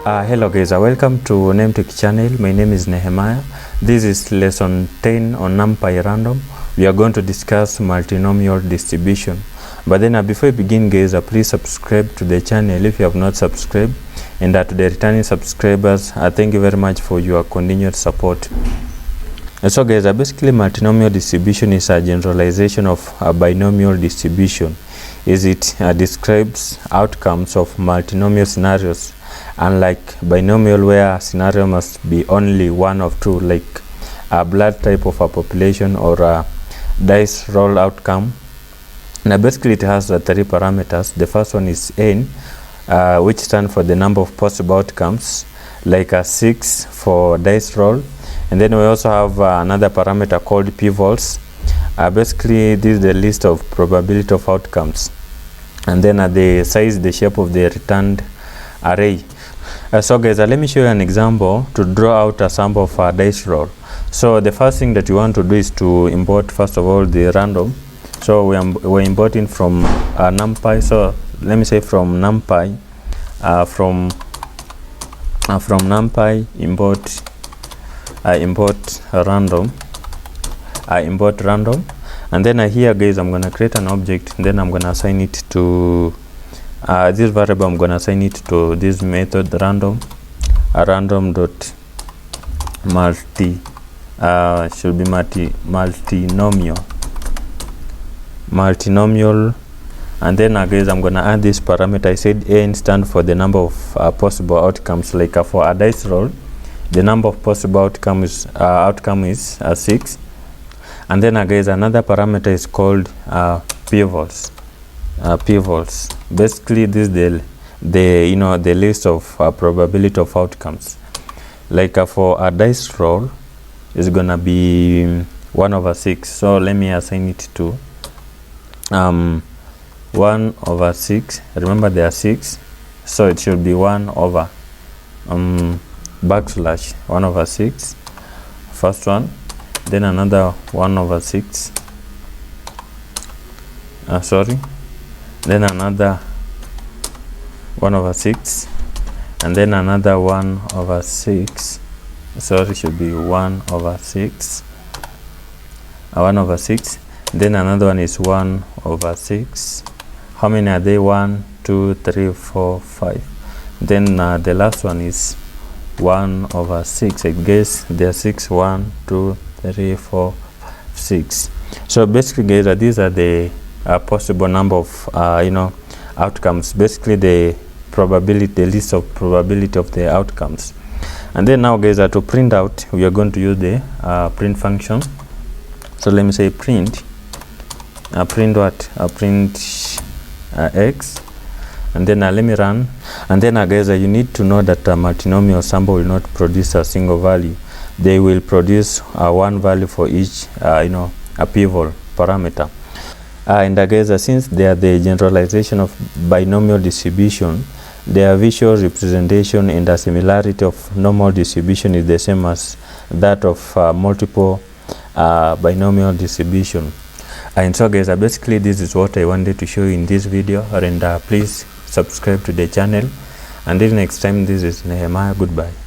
Hello guys, welcome to NumTech channel. My name is Nehemiah. This is lesson 10 on NumPy random. We are going to discuss multinomial distribution. But then before we begin guys, please subscribe to the channel if you have not subscribed, and to the returning subscribers, thank you very much for your continued support. So guys, basically multinomial distribution is a generalization of a binomial distribution. It describes outcomes of multinomial scenarios, unlike binomial where a scenario must be only one of two, like a blood type of a population or a dice roll outcome. Now basically it has three parameters. The first one is n, which stands for the number of possible outcomes, like a 6 for dice roll. And then we also have another parameter called p-vols. Basically this is the list of probability of outcomes, and then the size, the shape of the returned array. So guys, let me show you an example to draw out a sample of a dice roll. So the first thing that you want to do is to import first of all the random. So we're importing from NumPy. So let me say from NumPy, from NumPy import random. Import random, and then here guys I'm gonna create an object, and then I'm gonna assign it to this variable. I'm gonna assign it to this method random, random dot multi should be multinomial. And then guys I'm gonna add this parameter. I said n stand for the number of possible outcomes, like for a dice roll the number of possible outcome is 6. And then guys another parameter is called p-vols. P-vols, basically this is the list of probability of outcomes, like for a dice roll is gonna be 1/6. So let me assign it to 1/6. Remember there are 6, so it should be 1 over backslash 1/6, first one, then another 1/6, then another 1/6, and then another 1/6, should be 1/6, 1/6, then another one is 1/6. How many are they? 1, 2, 3, 4, 5. Then the last one is 1/6. I guess there are 6. 1, 2, 3, 4, 6. So basically guys, these are the possible number of outcomes, basically the probability, the list of probability of the outcomes. And then now guys, to print out, we are going to use the print function. So let me say print print what? Print x, and then let me run. And then guys, you need to know that a multinomial sample will not produce a single value. They will produce one value for each a p-vol parameter. And guys, since they are the generalization of binomial distribution, their visual representation and the similarity of normal distribution is the same as that of multiple binomial distribution. And so guys, basically this is what I wanted to show you in this video, and please subscribe to the channel. Until next time, this is Nehemiah. Goodbye.